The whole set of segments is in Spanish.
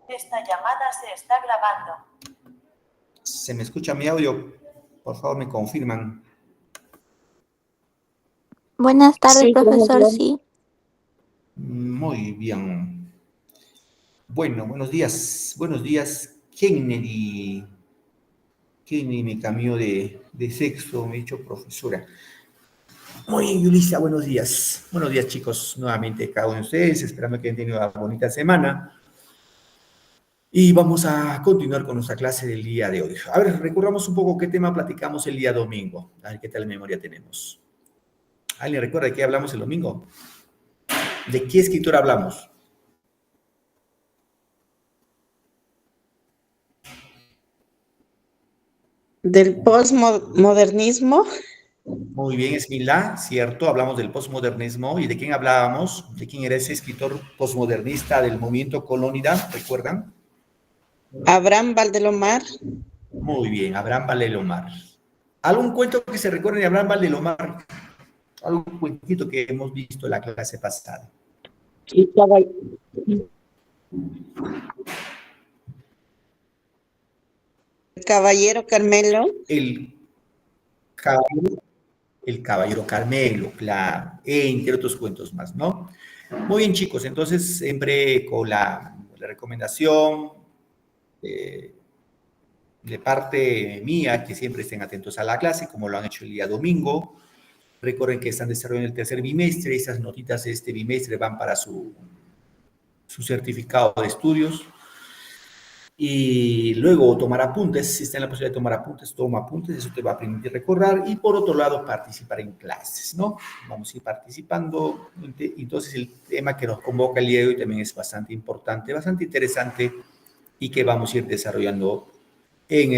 Esta llamada se está grabando. ¿Se me escucha mi audio? Por favor, me confirman. Buenas tardes, Sí, profesor, sí. Muy bien. Bueno, buenos días. Buenos días, Kennedy. Kennedy me cambió de sexo, me he hecho profesora. Muy bien, Yulisa, buenos días. Buenos días, chicos, nuevamente cada uno de ustedes, esperando que hayan tenido una bonita semana. Y vamos a continuar con nuestra clase del día de hoy. A ver, recordamos un poco qué tema platicamos el día domingo. A ver qué tal memoria tenemos. ¿Alguien recuerda de qué hablamos el domingo? ¿De qué escritor hablamos? Del postmodernismo. Muy bien, Esmila, cierto, hablamos del posmodernismo. ¿Y de quién hablábamos? ¿De quién era ese escritor posmodernista del movimiento colónida? ¿Recuerdan? Abraham Valdelomar. Muy bien, Abraham Valdelomar. ¿Algún cuento que se recuerde de Abraham Valdelomar? Algún cuentito que hemos visto en la clase pasada. El Caballero Carmelo. El Caballero Carmelo, claro, entre otros cuentos más, ¿no? Muy bien, chicos, entonces siempre con la recomendación de parte mía, que siempre estén atentos a la clase, como lo han hecho el día domingo. Recuerden que están desarrollando el tercer bimestre, esas notitas de este bimestre van para su certificado de estudios. Y luego tomar apuntes, si está en la posibilidad de tomar apuntes, toma apuntes, eso te va a permitir recordar. Y por otro lado, participar en clases, ¿no? Vamos a ir participando. Entonces, el tema que nos convoca el día de hoy también es bastante importante, bastante interesante y que vamos a ir desarrollando en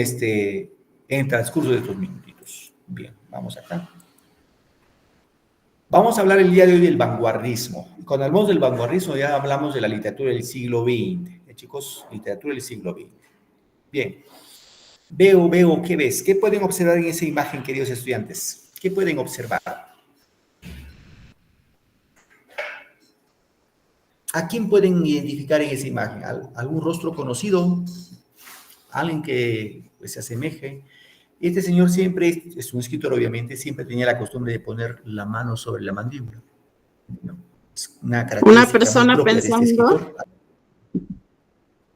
el transcurso de estos minutitos. Bien, vamos acá. Vamos a hablar el día de hoy del vanguardismo. Cuando hablamos del vanguardismo ya hablamos de la literatura del siglo XX. Chicos, literatura del siglo XX. Bien. Veo, ¿qué ves? ¿Qué pueden observar en esa imagen, queridos estudiantes? ¿Qué pueden observar? ¿A quién pueden identificar en esa imagen? ¿Algún rostro conocido? ¿Alguien que pues, se asemeje? Este señor siempre, es un escritor obviamente, siempre tenía la costumbre de poner la mano sobre la mandíbula, ¿no? Es una característica Una persona muy propia de este pensando. escritor.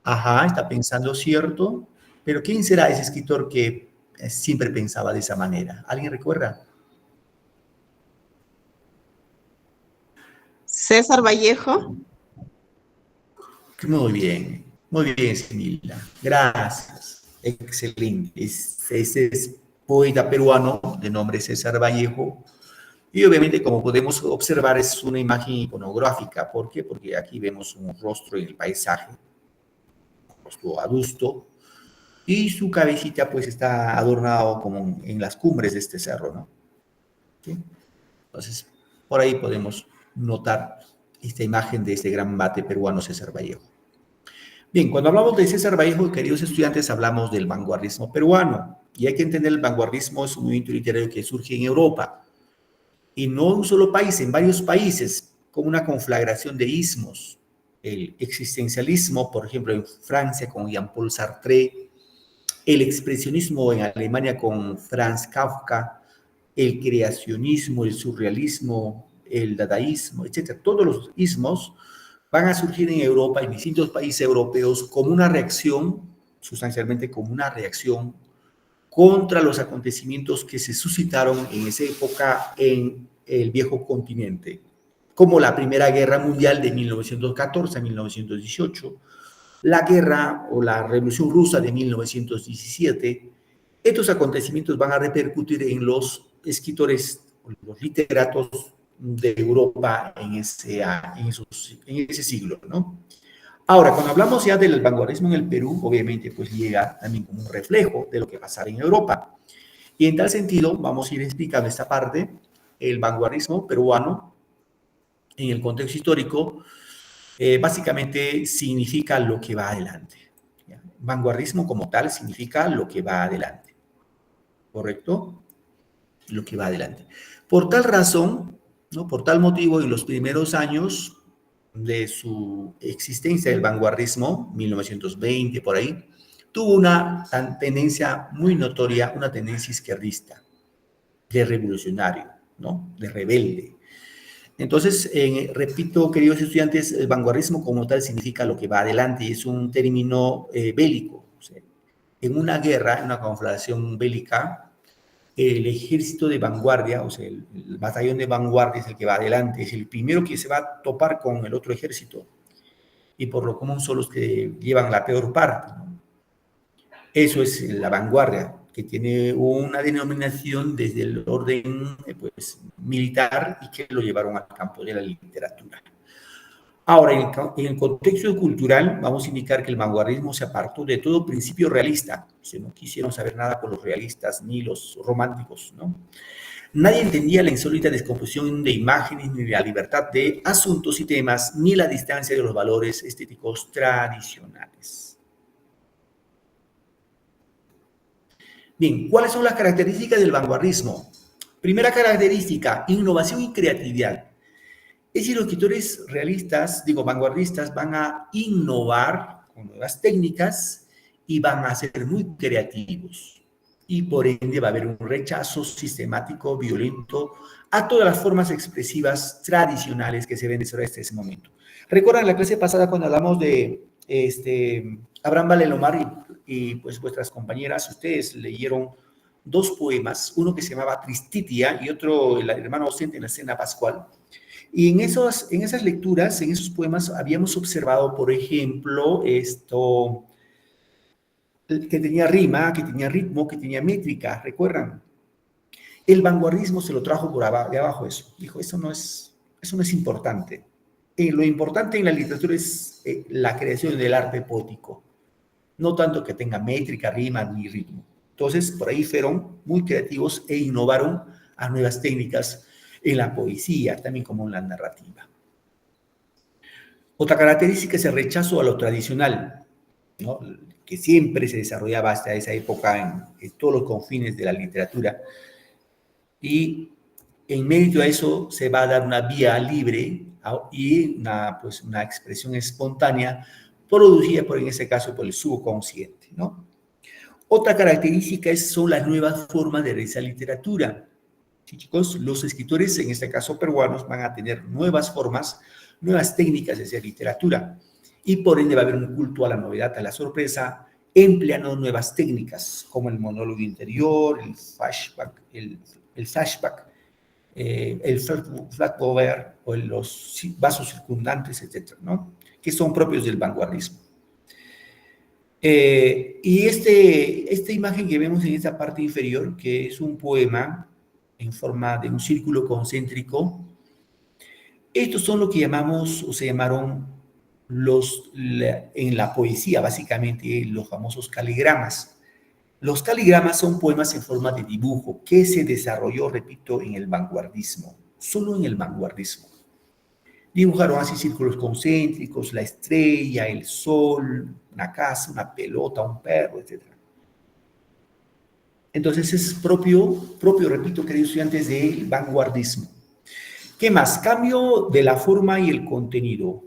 Ajá, está pensando, ¿cierto? Pero ¿quién será ese escritor que siempre pensaba de esa manera? ¿Alguien recuerda? César Vallejo. Muy bien, Simila. Gracias. Excelente. Ese es poeta peruano de nombre César Vallejo. Y obviamente, como podemos observar, es una imagen iconográfica. ¿Por qué? Porque aquí vemos un rostro en el paisaje, un rostro adusto, y su cabecita pues está adornado como en las cumbres de este cerro, ¿no? ¿Sí? Entonces, por ahí podemos notar esta imagen de este gran mate peruano César Vallejo. Bien, cuando hablamos de César Vallejo, queridos estudiantes, hablamos del vanguardismo peruano. Y hay que entender el vanguardismo es un movimiento literario que surge en Europa. Y no en un solo país, en varios países, con una conflagración de ismos. El existencialismo, por ejemplo, en Francia con Jean-Paul Sartre, el expresionismo en Alemania con Franz Kafka, el creacionismo, el surrealismo, el dadaísmo, etc. Todos los ismos van a surgir en Europa, en distintos países europeos, como una reacción, sustancialmente como una reacción contra los acontecimientos que se suscitaron en esa época en el viejo continente, como la Primera Guerra Mundial de 1914 a 1918, la guerra o la Revolución Rusa de 1917. Estos acontecimientos van a repercutir en los escritores, los literatos de Europa en ese siglo, ¿no? Ahora, cuando hablamos ya del vanguardismo en el Perú, obviamente pues llega también como un reflejo de lo que pasaba en Europa. Y en tal sentido, vamos a ir explicando esta parte, el vanguardismo peruano en el contexto histórico, básicamente significa lo que va adelante. ¿Ya? Vanguardismo como tal significa lo que va adelante, ¿correcto? Lo que va adelante. Por tal razón, ¿no? Por tal motivo, en los primeros años de su existencia del vanguardismo, 1920 por ahí, tuvo una tendencia muy notoria, una tendencia izquierdista, de revolucionario, ¿no? De rebelde. Entonces, repito, queridos estudiantes, el vanguardismo como tal significa lo que va adelante, es un término bélico. O sea, en una guerra, en una conflagración bélica, el ejército de vanguardia, o sea, el batallón de vanguardia es el que va adelante, es el primero que se va a topar con el otro ejército, y por lo común son los que llevan la peor parte, ¿no? Eso es la vanguardia, que tiene una denominación desde el orden pues, militar y que lo llevaron al campo de la literatura. Ahora, en el contexto cultural, vamos a indicar que el vanguardismo se apartó de todo principio realista. O sea, no quisieron saber nada con los realistas ni los románticos, ¿no? Nadie entendía la insólita descomposición de imágenes, ni la libertad de asuntos y temas, ni la distancia de los valores estéticos tradicionales. Bien, ¿cuáles son las características del vanguardismo? Primera característica, innovación y creatividad. Es decir, los escritores realistas, vanguardistas, van a innovar con nuevas técnicas y van a ser muy creativos. Y por ende va a haber un rechazo sistemático, violento, a todas las formas expresivas tradicionales que se ven desde ese momento. ¿Recuerdan la clase pasada cuando hablamos de Abraham Valdelomar y pues vuestras compañeras, ustedes leyeron dos poemas, uno que se llamaba Tristitia y otro, el hermano ausente en la escena pascual? Y en esas lecturas, en esos poemas, habíamos observado, por ejemplo, esto, que tenía rima, que tenía ritmo, que tenía métrica, ¿recuerdan? El vanguardismo se lo trajo de abajo eso. Dijo, eso no es importante. Lo importante en la literatura es la creación del arte poético. No tanto que tenga métrica, rima ni ritmo. Entonces, por ahí fueron muy creativos e innovaron a nuevas técnicas en la poesía, también como en la narrativa. Otra característica es el rechazo a lo tradicional, ¿no? Que siempre se desarrollaba hasta esa época en todos los confines de la literatura. Y en medio a eso se va a dar una vía libre y una expresión espontánea producida, en ese caso, por el subconsciente, ¿no? Otra característica son las nuevas formas de realizar literatura. Sí, chicos, los escritores, en este caso peruanos, van a tener nuevas formas, nuevas técnicas de hacer literatura. Y por ende va a haber un culto a la novedad, a la sorpresa, empleando nuevas técnicas, como el monólogo interior, el flashback, el flatbover o los vasos circundantes, etcétera, ¿no? Que son propios del vanguardismo. Y esta imagen que vemos en esta parte inferior, que es un poema en forma de un círculo concéntrico, estos son lo que llamamos o se llamaron en la poesía, básicamente, los famosos caligramas. Los caligramas son poemas en forma de dibujo que se desarrolló, repito, en el vanguardismo, solo en el vanguardismo. Dibujaron así círculos concéntricos, la estrella, el sol, una casa, una pelota, un perro, etc. Entonces es propio, repito, queridos estudiantes, del vanguardismo. ¿Qué más? Cambio de la forma y el contenido.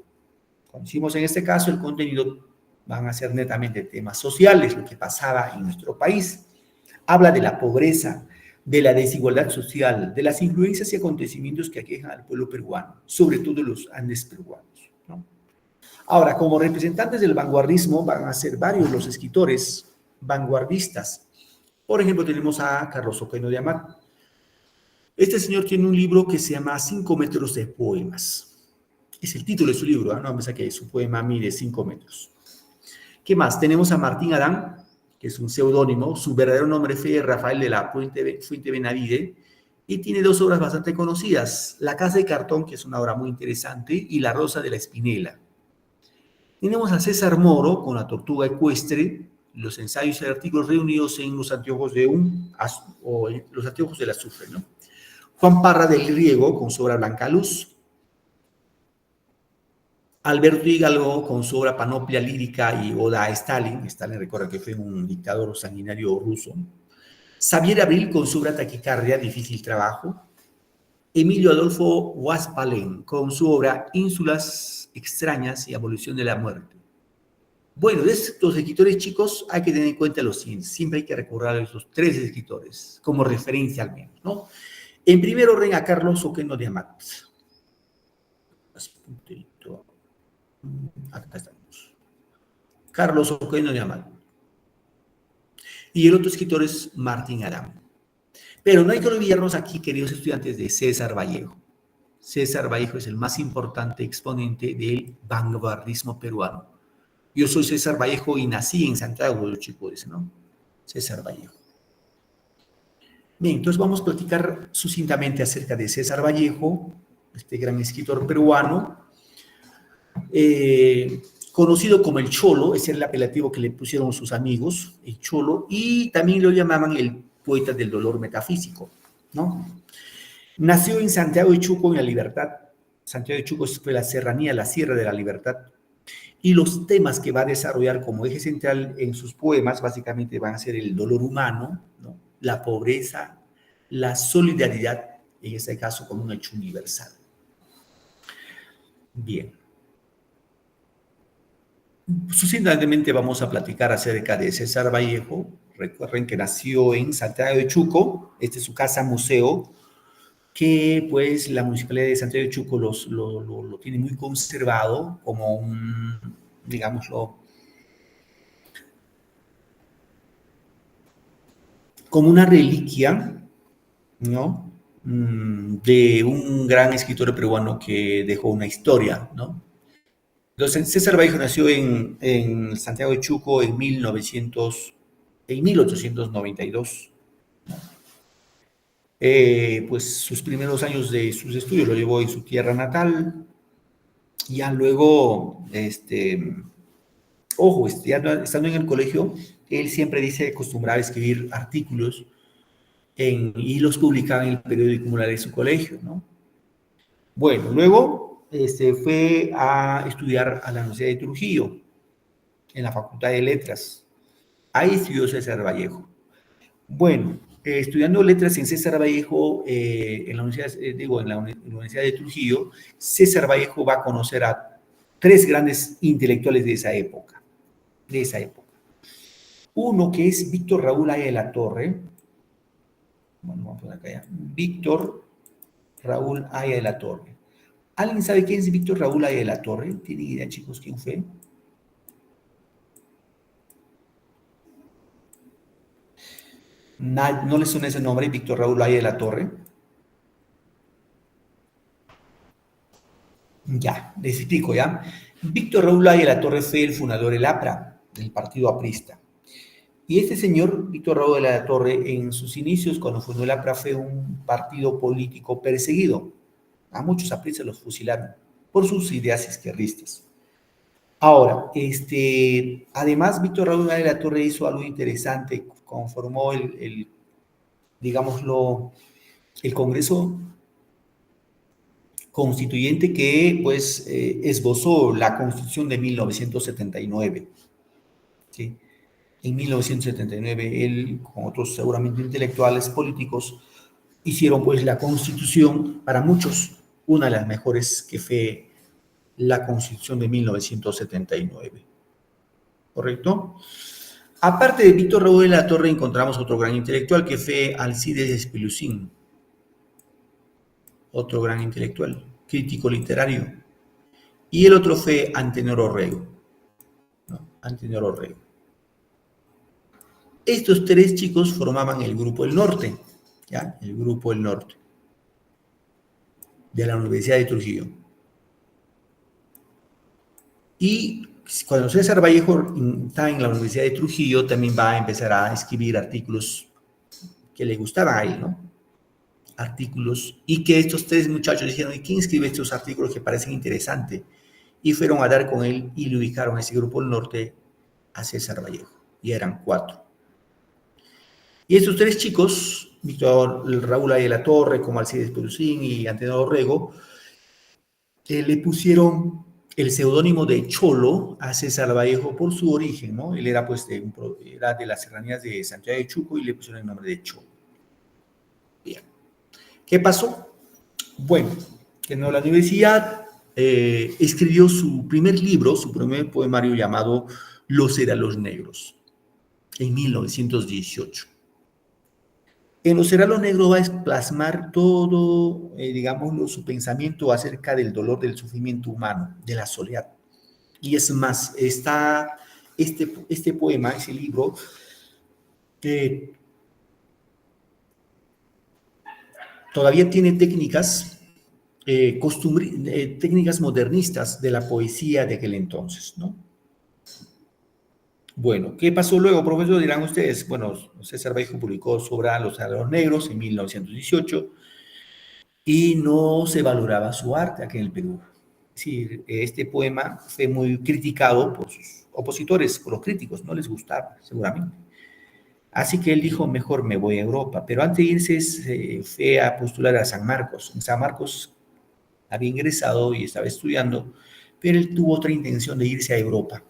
Como decimos en este caso, el contenido van a ser netamente temas sociales, lo que pasaba en nuestro país. Habla de la pobreza, de la desigualdad social, de las influencias y acontecimientos que aquejan al pueblo peruano, sobre todo los Andes peruanos, ¿no? Ahora, como representantes del vanguardismo van a ser varios los escritores vanguardistas. Por ejemplo, tenemos a Carlos Oquendo de Amat. Este señor tiene un libro que se llama 5 metros de poemas. Es el título de su libro, ¿eh? No me saqué, su poema mide 5 metros. ¿Qué más? Tenemos a Martín Adán, que es un seudónimo. Su verdadero nombre fue Rafael de la Fuente Benavide, y tiene dos obras bastante conocidas: La Casa de Cartón, que es una obra muy interesante, y La Rosa de la Espinela. Tenemos a César Moro con La Tortuga Ecuestre, los ensayos y artículos reunidos en Los Anteojos Los Anteojos del Azufre, ¿no? Juan Parra del Riego con su obra Blanca Luz. Alberto Hidalgo con su obra Panoplia Lírica y Oda a Stalin. Stalin, recuerda que fue un dictador sanguinario ruso. Xavier Abril con su obra Taquicardia, Difícil Trabajo. Emilio Adolfo Waspalen con su obra Ínsulas extrañas y abolición de la muerte. Bueno, de estos escritores, chicos, hay que tener en cuenta los siguientes. Siempre hay que recurrir a esos 3 escritores, como referencia al menos, ¿no? En primer orden, a Carlos Oquendo de Amat. Acá estamos. Carlos Oquendo de Amat. Y el otro escritor es Martín Aram. Pero no hay que olvidarnos aquí, queridos estudiantes, de César Vallejo. César Vallejo es el más importante exponente del vanguardismo peruano. Yo soy César Vallejo y nací en Santiago de Chico, dice, ¿no? César Vallejo. Bien, entonces vamos a platicar sucintamente acerca de César Vallejo, este gran escritor peruano, conocido como el Cholo, ese es el apelativo que le pusieron sus amigos, el Cholo, y también lo llamaban el poeta del dolor metafísico, ¿no? Nació en Santiago de Chuco, en La Libertad. Santiago de Chuco fue la serranía, la Sierra de la Libertad. Y los temas que va a desarrollar como eje central en sus poemas básicamente van a ser el dolor humano, ¿no? La pobreza, la solidaridad, en este caso como un hecho universal. Bien. Sucintamente vamos a platicar acerca de César Vallejo. Recuerden que nació en Santiago de Chuco, esta es su casa museo, que pues la Municipalidad de Santiago de Chuco lo tiene muy conservado como un, digámoslo, como una reliquia, ¿no? De un gran escritor peruano que dejó una historia, ¿no? Entonces, César Vallejo nació en Santiago de Chuco en 1892. Pues sus primeros años de sus estudios lo llevó en su tierra natal. Ya luego, ojo, ya estando en el colegio, él siempre dice acostumbraba a escribir artículos y los publicaba en el periódico mural de su colegio, ¿no? Bueno, luego fue a estudiar a la Universidad de Trujillo, en la Facultad de Letras. Ahí estudió César Vallejo. Bueno, estudiando letras en César Vallejo, en la Universidad de Trujillo, César Vallejo va a conocer a 3 grandes intelectuales de esa época. Uno que es Víctor Raúl Haya de la Torre. Bueno, vamos a poner acá ya. Víctor Raúl Haya de la Torre. ¿Alguien sabe quién es Víctor Raúl Haya de la Torre? ¿Tienen idea, chicos, quién fue? ¿No les suena ese nombre, Víctor Raúl Haya de la Torre? Ya, les explico, ¿ya? Víctor Raúl Haya de la Torre fue el fundador del APRA, del Partido Aprista. Y este señor, Víctor Raúl de la Torre, en sus inicios, cuando fundó el APRA, fue un partido político perseguido. A muchos apristas los fusilaron por sus ideas izquierdistas. Ahora, además, Víctor Raúl de la Torre hizo algo interesante, conformó digámoslo, el Congreso Constituyente que, pues, esbozó la Constitución de 1979, ¿sí? En 1979, él, con otros seguramente intelectuales políticos, hicieron pues la Constitución, para muchos, una de las mejores que fue la Constitución de 1979. ¿Correcto? Aparte de Víctor Raúl de la Torre, encontramos otro gran intelectual que fue Alcides Espiluzín, otro gran intelectual, crítico literario. Y el otro fue Antenor Orrego, ¿no? Antenor Orrego. Estos 3 chicos formaban el Grupo del Norte, ¿ya? El Grupo del Norte de la Universidad de Trujillo. Y cuando César Vallejo está en la Universidad de Trujillo, también va a empezar a escribir artículos que le gustaban a él, ¿no? Artículos, y que estos 3 muchachos dijeron, ¿y quién escribe estos artículos que parecen interesantes? Y fueron a dar con él y le ubicaron a ese Grupo del Norte a César Vallejo. Y eran 4. Y estos 3 chicos, Víctor Raúl Haya de la Torre, como Alcides Espiluzín y Antenor Orrego, le pusieron el seudónimo de Cholo a César Vallejo por su origen, ¿no? Él era pues era de las serranías de Santiago de Chuco y le pusieron el nombre de Cholo. Bien. ¿Qué pasó? Bueno, terminó la universidad, escribió su primer libro, su primer poemario llamado Los Heralos Negros, en 1918. En Los Heralos Negros va a plasmar todo, digámoslo, su pensamiento acerca del dolor, del sufrimiento humano, de la soledad. Y es más, está este poema, ese libro, todavía tiene técnicas, técnicas modernistas de la poesía de aquel entonces, ¿no? Bueno, ¿qué pasó luego, profesor? Dirán ustedes. Bueno, César Vallejo publicó su obra Los Heralos Negros en 1918 y no se valoraba su arte aquí en el Perú. Es decir, este poema fue muy criticado por sus opositores, por los críticos, no les gustaba, seguramente. Así que él dijo, mejor me voy a Europa. Pero antes de irse, se fue a postular a San Marcos. En San Marcos había ingresado y estaba estudiando, pero él tuvo otra intención de irse a Europa,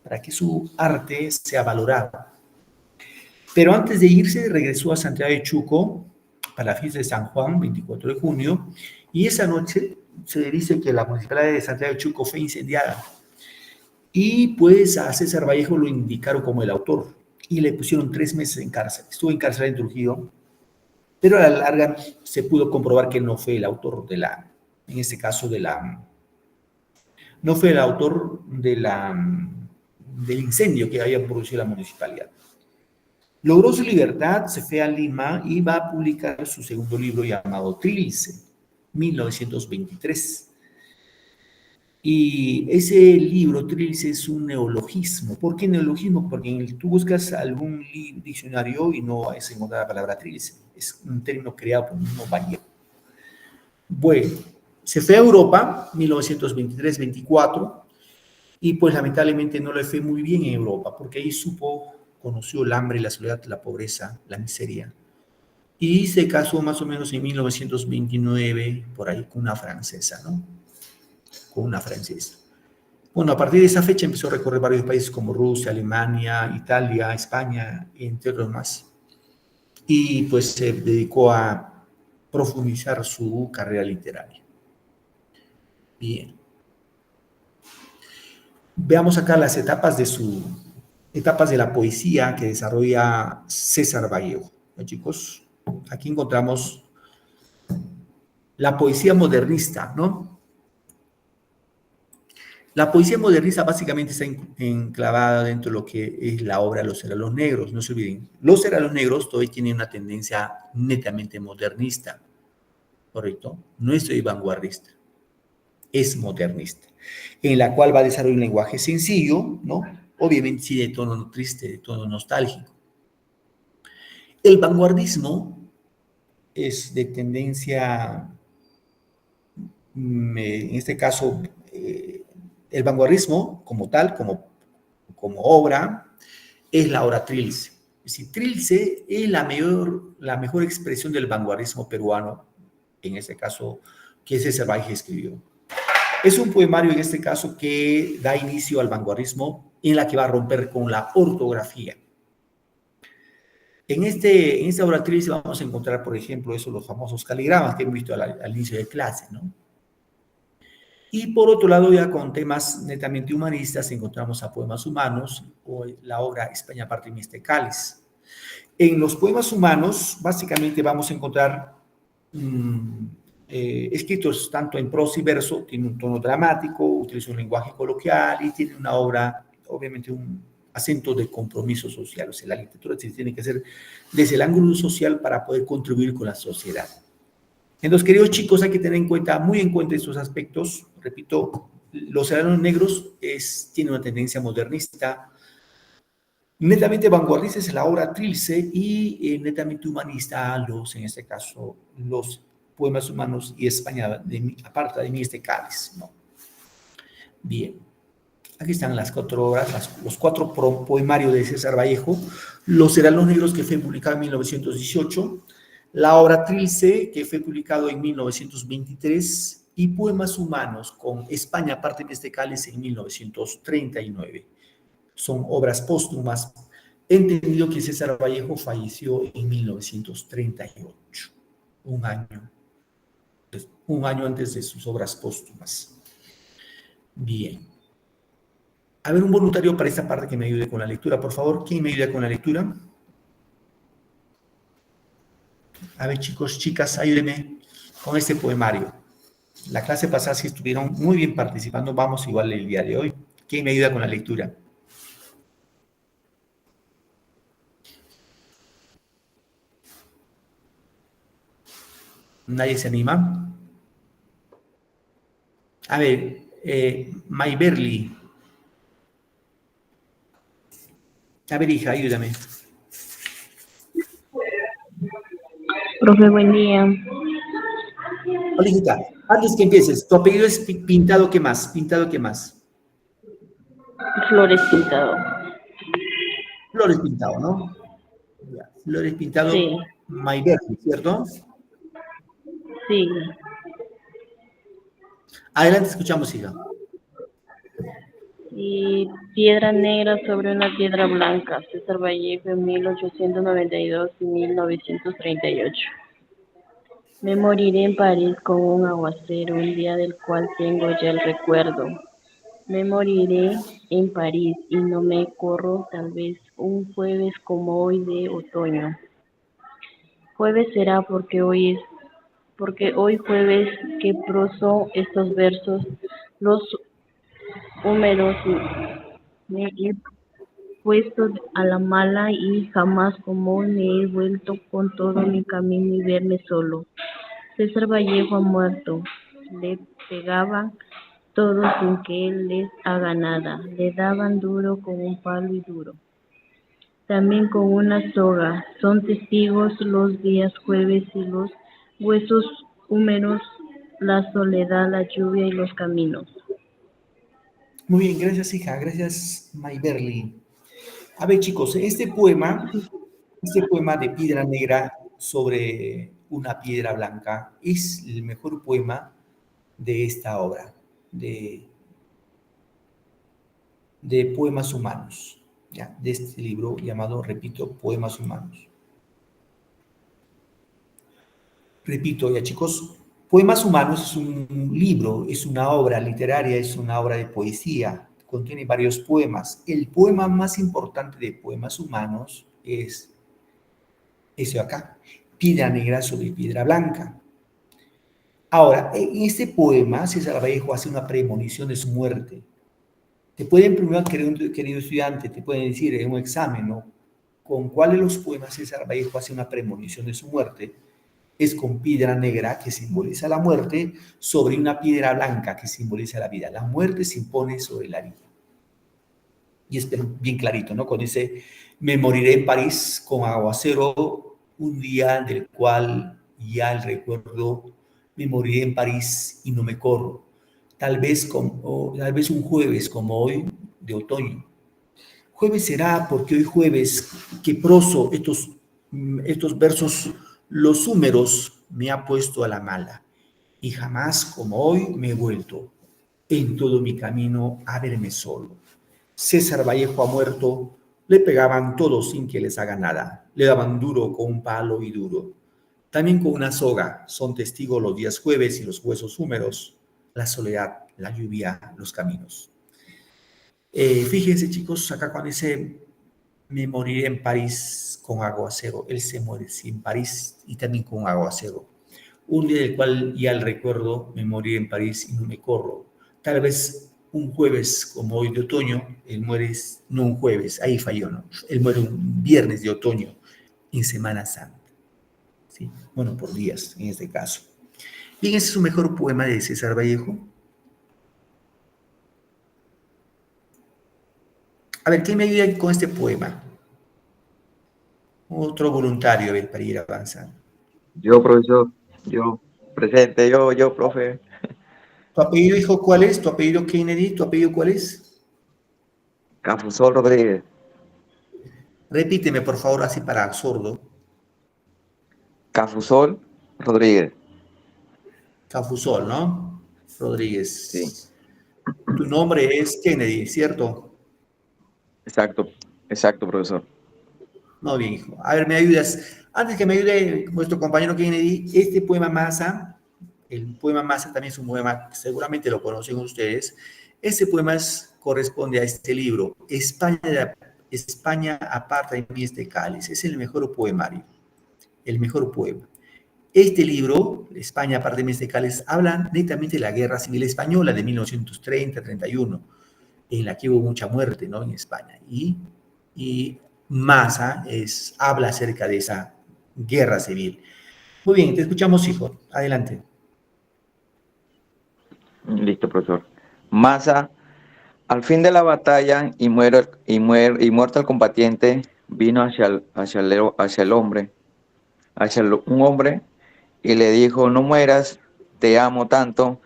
para que su arte sea valorado. Pero antes de irse, regresó a Santiago de Chuco para la fiesta de San Juan, 24 de junio, y esa noche se dice que la municipalidad de Santiago de Chuco fue incendiada. Y pues a César Vallejo lo indicaron como el autor y le pusieron 3 meses en cárcel. Estuvo encarcelado en Trujillo, pero a la larga se pudo comprobar que no fue el autor en este caso no fue el autor del incendio que había producido la municipalidad. Logró su libertad, se fue a Lima y va a publicar su segundo libro llamado Trilce, 1923. Y ese libro, Trilce, es un neologismo. ¿Por qué neologismo? Porque tú buscas algún diccionario y no vas a encontrar la palabra Trilce. Es un término creado por un mismo Vallejo. Bueno, se fue a Europa, 1923-24, y pues lamentablemente no le fue muy bien en Europa, porque ahí conoció el hambre, la soledad, la pobreza, la miseria. Y se casó más o menos en 1929, por ahí, con una francesa, ¿no? Con una francesa. Bueno, a partir de esa fecha empezó a recorrer varios países como Rusia, Alemania, Italia, España, entre otros más. Y pues se dedicó a profundizar su carrera literaria. Bien. Veamos acá las etapas de la poesía que desarrolla César Vallejo. ¿No, chicos? Aquí encontramos la poesía modernista, ¿no? La poesía modernista básicamente está enclavada dentro de lo que es la obra Los Heralos Negros. No se olviden, Los Heralos Negros todavía tienen una tendencia netamente modernista, ¿correcto? No es vanguardista, es modernista, en la cual va a desarrollar un lenguaje sencillo, ¿no? Obviamente sí de tono triste, de tono nostálgico. El vanguardismo es de tendencia, en este caso, el vanguardismo como tal, como obra, es la obra Trilce. Es decir, Trilce es la mejor expresión del vanguardismo peruano, en este caso, que César Vallejo escribió. Es un poemario, en este caso, que da inicio al vanguardismo, en la que va a romper con la ortografía. En esta obra Trilce vamos a encontrar, por ejemplo, los famosos caligramas que hemos visto al inicio de clase, ¿no? Y por otro lado, ya con temas netamente humanistas, encontramos a Poemas Humanos o la obra España parte de este cáliz. En los poemas humanos, básicamente vamos a encontrar escritos tanto en prosa y verso, tiene un tono dramático, utiliza un lenguaje coloquial y tiene una obra, obviamente un acento de compromiso social. O sea, la literatura se tiene que hacer desde el ángulo social para poder contribuir con la sociedad. Entonces, queridos chicos, hay que tener muy en cuenta estos aspectos. Repito, Los Heralos Negros tiene una tendencia modernista, netamente vanguardista es la obra Trilce y netamente humanista en este caso, los Poemas Humanos y España, aparta de mí este cáliz, ¿no? Bien, aquí están las 4 obras, los 4 poemarios de César Vallejo. Los Heralos Negros, que fue publicado en 1918, la obra Trilce, que fue publicado en 1923, y Poemas Humanos con España parte de este cáliz en 1939. Son obras póstumas, entendido que César Vallejo falleció en 1938, un año antes de sus obras póstumas. Bien. A ver, un voluntario para esta parte que me ayude con la lectura, por favor. ¿Quién me ayuda con la lectura? A ver, chicos, chicas, ayúdenme con este poemario. La clase pasada sí estuvieron muy bien participando, vamos igual el día de hoy. ¿Quién me ayuda con la lectura? ¿Nadie se anima? A ver, Mayberly. A ver, hija, ayúdame. Profe, buen día. Hola, hijita, antes que empieces, tu apellido es Pintado, ¿qué más? Pintado, ¿qué más? Flores Pintado. Flores Pintado, ¿no? Ya, Flores Pintado, Sí, Mayberly, ¿cierto? sí. Adelante, escuchamos, hija. Y piedra negra sobre una piedra blanca. César Vallejo en 1892 y 1938. Me moriré en París con un aguacero, un día del cual tengo ya el recuerdo. Me moriré en París y no me corro, tal vez un jueves como hoy de otoño. Jueves será porque hoy jueves que proso estos versos, los húmeros me he puesto a la mala y jamás como hoy me he vuelto con todo mi camino y verme solo. César Vallejo ha muerto, le pegaban todos sin que él les haga nada, le daban duro con un palo y duro, también con una soga, son testigos los días jueves y los huesos húmedos, la soledad, la lluvia y los caminos. Muy bien, gracias, hija. Gracias, Mayberly. A ver, chicos, este poema de piedra negra sobre una piedra blanca es el mejor poema de esta obra, de poemas humanos, ¿ya? De este libro llamado, repito, Poemas Humanos. Repito, ya chicos, Poemas Humanos es un libro, es una obra literaria, es una obra de poesía, contiene varios poemas. El poema más importante de Poemas Humanos es ese de acá, Piedra Negra sobre Piedra Blanca. Ahora, en este poema, César Vallejo hace una premonición de su muerte. Te pueden preguntar, querido estudiante, te pueden decir en un examen, ¿no? ¿Con cuál de los poemas César Vallejo hace una premonición de su muerte? Es con piedra negra, que simboliza la muerte, sobre una piedra blanca, que simboliza la vida. La muerte se impone sobre la vida. Y es bien clarito, ¿no? Cuando dice, me moriré en París con aguacero, un día del cual ya el recuerdo, me moriré en París y no me corro. Tal vez un jueves como hoy de otoño. Jueves será porque hoy jueves que proso estos versos, los húmeros, me ha puesto a la mala. Y jamás como hoy me he vuelto en todo mi camino a verme solo. César Vallejo ha muerto, le pegaban todos sin que les haga nada. Le daban duro con un palo y duro. También con una soga, son testigos los días jueves y los huesos húmedos, la soledad, la lluvia, los caminos. Fíjense, chicos, acá cuando dice me moriré en París con aguacero, él se muere sí, en París y también con aguacero. Un día del cual ya el recuerdo, me moriré en París y no me corro. Tal vez un jueves como hoy de otoño, él muere, no un jueves, ahí falló, ¿no? Él muere un viernes de otoño en Semana Santa. ¿Sí? Bueno, por días en este caso. Bien, ese es su mejor poema de César Vallejo. A ver, ¿quién me ayuda con este poema? Otro voluntario, a ver, para ir avanzando. Yo, profesor, yo, presente, yo, profe. ¿Tu apellido, hijo, cuál es? ¿Tu apellido Kennedy? ¿Tu apellido cuál es? Cafusol Rodríguez. Repíteme, por favor, así para sordo. Cafusol Rodríguez. Cafusol, ¿no? Sí, Rodríguez. Tu nombre es Kennedy, ¿cierto? exacto, profesor. No, bien, hijo. A ver, ¿me ayudas? Antes que me ayude nuestro compañero Kennedy, este poema Masa, el poema Masa también es un poema, seguramente lo conocen ustedes, Este poema corresponde a este libro, España aparta de mí este cáliz. Es el mejor poemario, el mejor poema. Este libro, España aparta de mí este cáliz, habla netamente de la Guerra Civil Española de 1930-31, en la que hubo mucha muerte, ¿no?, en España. Y Maza habla acerca de esa guerra civil. Muy bien, te escuchamos, hijo. Adelante. Listo, profesor. Masa, al fin de la batalla y muerto el combatiente, vino hacia el hombre, un hombre, y le dijo, no mueras, te amo tanto,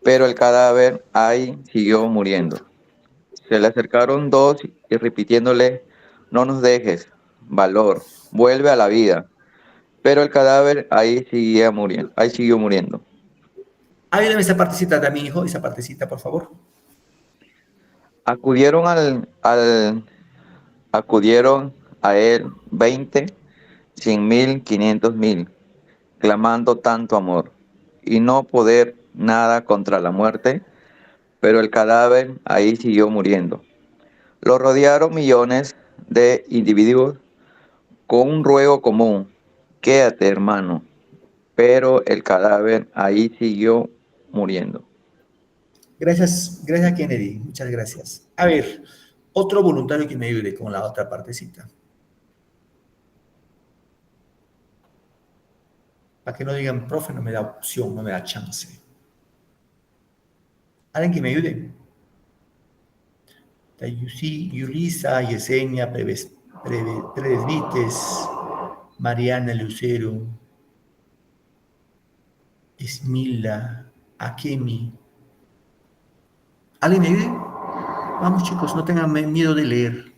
pero el cadáver ahí siguió muriendo. Se le acercaron dos y repitiéndole, no nos dejes, valor, vuelve a la vida. Pero el cadáver ahí siguió muriendo. Ayúdame esa partecita también, hijo, esa partecita, por favor. Acudieron acudieron a él 20, 100,000, 500,000, clamando tanto amor, y no poder nada contra la muerte, pero el cadáver ahí siguió muriendo. Lo rodearon millones de individuos con un ruego común, quédate hermano, pero el cadáver ahí siguió muriendo. Gracias, Kennedy. Muchas gracias. A ver, otro voluntario que me ayude con la otra partecita. Para que no digan, profe, no me da opción, no me da chance. ¿Alguien que me ayude? Yulisa, Yesenia, Predesvites, Mariana Lucero, Esmilda, Akemi. ¿Alguien me ayude? Vamos, chicos, no tengan miedo de leer.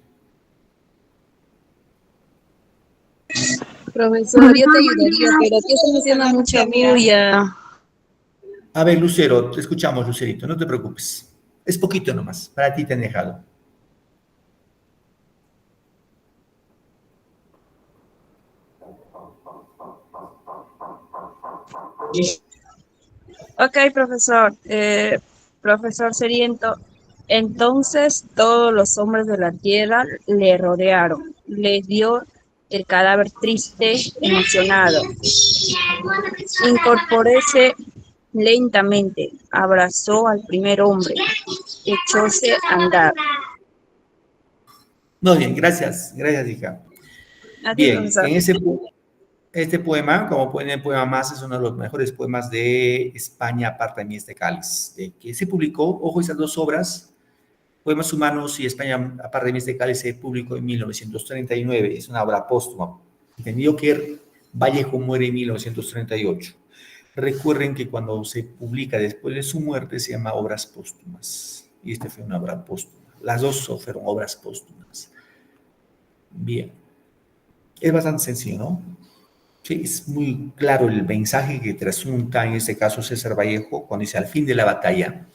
Profesor, yo te ayudaría, pero aquí están haciendo mucha bulla. A ver, Lucero, te escuchamos, Lucerito, no te preocupes. Es poquito nomás, para ti te han dejado. Ok, profesor. Profesor Seriento, entonces todos los hombres de la tierra le rodearon, le dio el cadáver triste, emocionado. Incorporése lentamente, abrazó al primer hombre, echóse a andar. Muy bien, gracias, hija. Así, Bien, profesor. este poema, como pueden ver, el poema más es uno de los mejores poemas de España, aparta de mí este cáliz, de que se publicó, ojo, esas dos obras, Poemas Humanos y España, aparta de mí este cáliz, se publicó en 1939, es una obra póstuma. Entendido que Vallejo muere en 1938. Recuerden que cuando se publica después de su muerte se llama obras póstumas, y esta fue una obra póstuma. Las dos fueron obras póstumas. Bien. Es bastante sencillo, ¿no? Sí, es muy claro el mensaje que trasunta en este caso César Vallejo cuando dice al fin de la batalla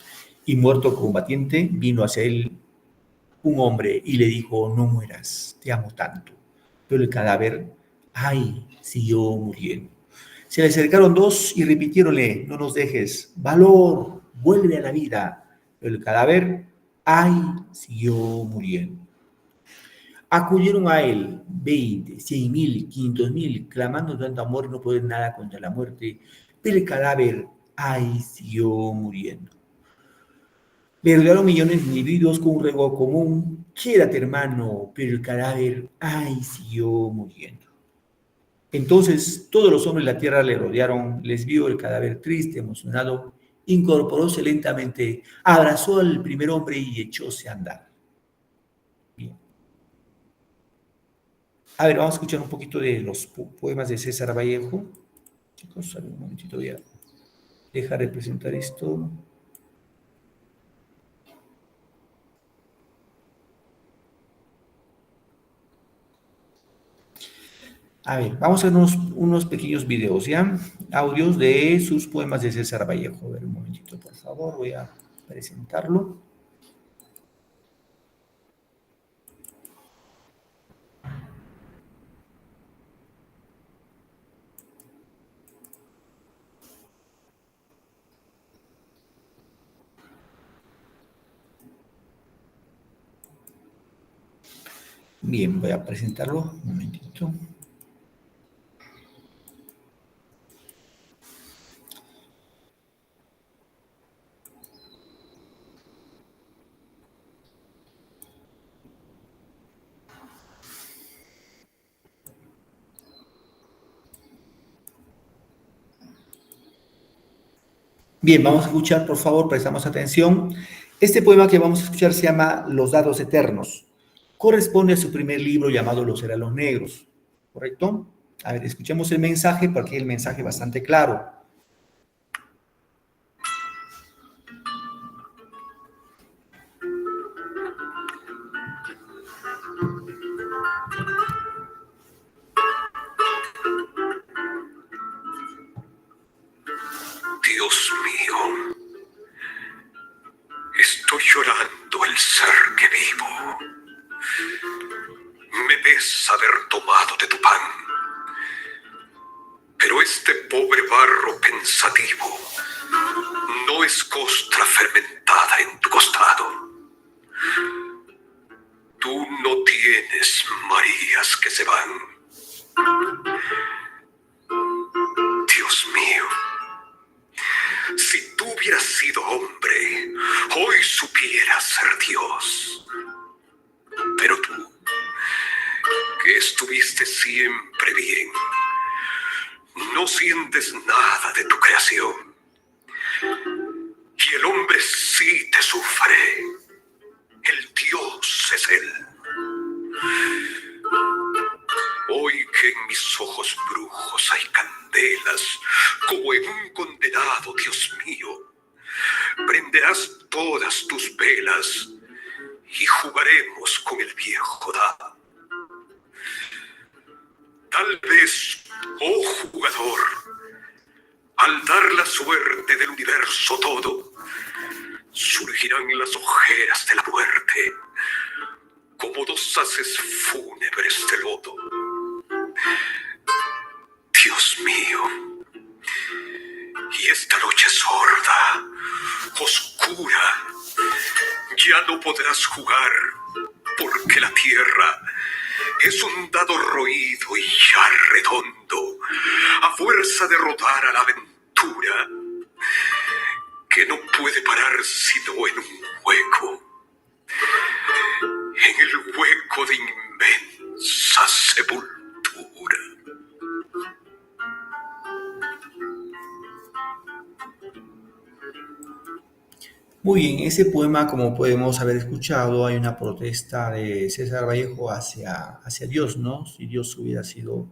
y muerto el combatiente vino hacia él un hombre y le dijo no mueras, te amo tanto. Pero el cadáver, ay, siguió muriendo. Se le acercaron dos y repitiéronle, no nos dejes, valor, vuelve a la vida. Pero el cadáver, ay, siguió muriendo. Acudieron a él 20, 100,000, 500,000, clamando tanto amor, no poder nada contra la muerte, pero el cadáver, ay, siguió muriendo. Le rodearon millones de individuos con un ruego común, quédate hermano, pero el cadáver, ay, siguió muriendo. Entonces todos los hombres de la tierra le rodearon, les vio el cadáver triste, emocionado, incorporóse lentamente, abrazó al primer hombre y echóse a andar. Bien. A ver, vamos a escuchar un poquito de los poemas de César Vallejo. Chicos, un momentito, voy a dejar de presentar esto. A ver, vamos a ver unos pequeños videos, ¿ya? Audios de sus poemas de César Vallejo. A ver, un momentito, por favor, voy a presentarlo. Bien, voy a presentarlo. Un momentito. Bien, vamos a escuchar, por favor, prestamos atención. Este poema que vamos a escuchar se llama Los dados eternos. Corresponde a su primer libro llamado Los Heralos Negros, ¿correcto? A ver, escuchemos el mensaje porque el mensaje es bastante claro. Dios mío, estoy llorando el ser que vivo. Me ves haber tomado de tu pan, pero este pobre barro pensativo no es costra fermentada en tu costado. Tú no tienes Marías que se van. Dios mío, si tú hubieras sido hombre, hoy supieras ser Dios. Pero tú, que estuviste siempre bien, no sientes nada de tu creación. Y el hombre sí te sufre. El Dios es él. Hoy que en mis ojos brujos hay candelas, como en un condenado, Dios mío, prenderás todas tus velas y jugaremos con el viejo dado. Tal vez, oh jugador, al dar la suerte del universo todo, surgirán las ojeras de la muerte, como dos haces fúnebres de lodo. Dios mío, y esta noche sorda, oscura, ya no podrás jugar, porque la tierra es un dado roído y ya redondo, a fuerza de rodar a la aventura, que no puede parar sino en un hueco, en el hueco de inmensa sepultura. Muy bien, ese poema, como podemos haber escuchado, hay una protesta de César Vallejo hacia Dios, ¿no? Si Dios hubiera sido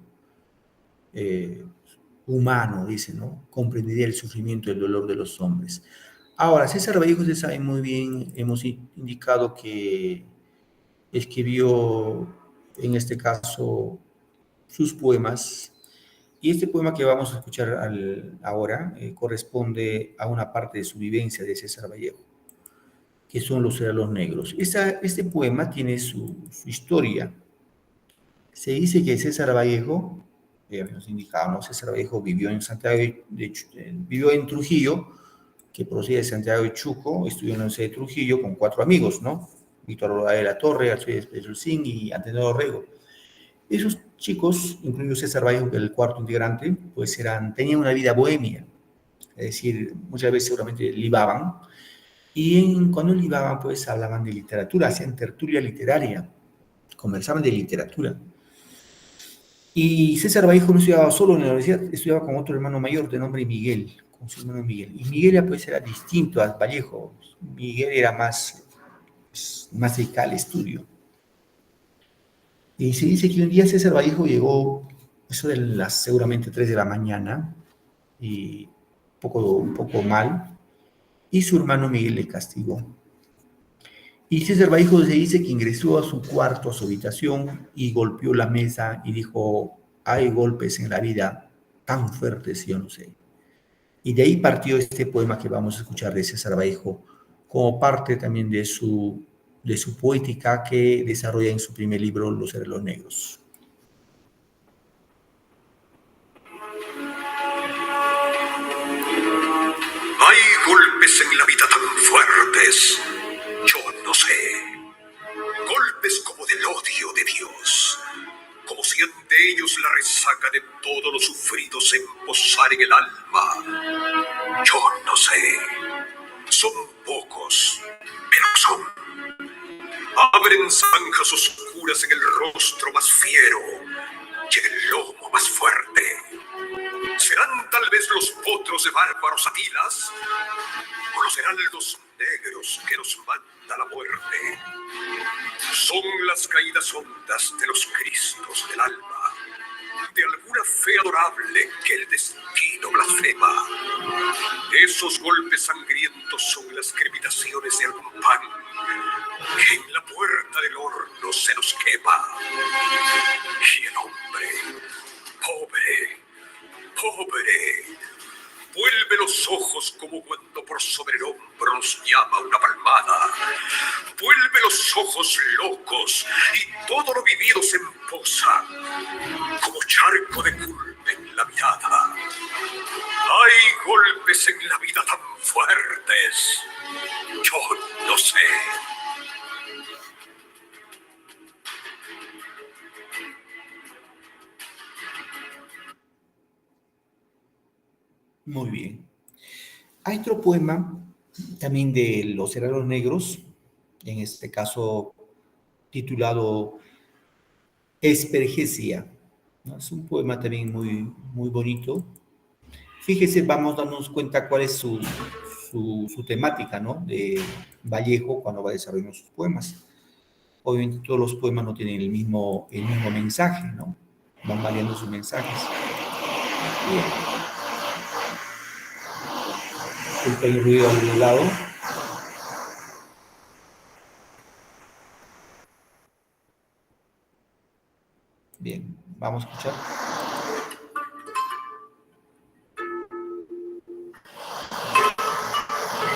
humano, dice, ¿no? Comprendería el sufrimiento y el dolor de los hombres. Ahora, César Vallejo se sabe muy bien, hemos indicado que escribió, en este caso, sus poemas. Y este poema que vamos a escuchar ahora corresponde a una parte de su vivencia de César Vallejo, que son los Heralos Negros. Este poema tiene su historia. Se dice que César Vallejo, nos indicaba, ¿no? César Vallejo vivió en vivió en Trujillo, que procede de Santiago de Chuco, estudió en la Universidad de Trujillo con 4 amigos, ¿no? Víctor Roda de la Torre, Alcides Pesulcín y Antenor Orrego. Esos chicos, incluido César Vallejo, que es el cuarto integrante, pues tenían una vida bohemia, es decir, muchas veces seguramente libaban, y cuando libaban, pues hablaban de literatura, hacían tertulia literaria, conversaban de literatura. Y César Vallejo no estudiaba solo en la universidad, estudiaba con otro hermano mayor de nombre Miguel, con su hermano Miguel. Y Miguel pues era distinto a Vallejo, Miguel era más dedicado al estudio. Y se dice que un día César Vallejo llegó, eso de las seguramente 3 de la mañana, y un poco mal, y su hermano Miguel le castigó. Y César Vallejo se dice que ingresó a su cuarto, a su habitación, y golpeó la mesa y dijo, hay golpes en la vida tan fuertes, yo no sé. Y de ahí partió este poema que vamos a escuchar de César Vallejo, como parte también de su poética que desarrolla en su primer libro, Los Heralos Negros. Hay golpes en la vida tan fuertes, yo no sé. Golpes como del odio de Dios. ellos la resaca de todo lo sufrido se emposar en el alma. Yo no sé. Son pocos, pero son. Abren zanjas oscuras en el rostro más fiero y en el lomo más fuerte. ¿Serán tal vez los potros de bárbaros atilas? ¿O los heraldos negros que nos manda la muerte? Son las caídas hondas de los cristos del alma, de alguna fe adorable que el destino blasfema. Esos golpes sangrientos son las crepitaciones de algún pan que en la puerta del horno se nos quema. Y el hombre, pobre, vuelve los ojos como cuando por sobre el hombro nos llama una palmada. Vuelve los ojos locos y todo lo vivido se emposa como charco de culpa en la mirada. Hay golpes en la vida tan fuertes. Yo no sé. Muy bien. Hay otro poema también de los heraldos negros, en este caso titulado Espergesia, ¿no? Es un poema también muy bonito. Fíjese, vamos a darnos cuenta cuál es su temática, ¿no? De Vallejo cuando va desarrollando sus poemas. Obviamente todos los poemas no tienen el mismo mensaje, ¿no? Van variando sus mensajes. Bien. Disculpa el ruido al lado. Bien, vamos a escuchar.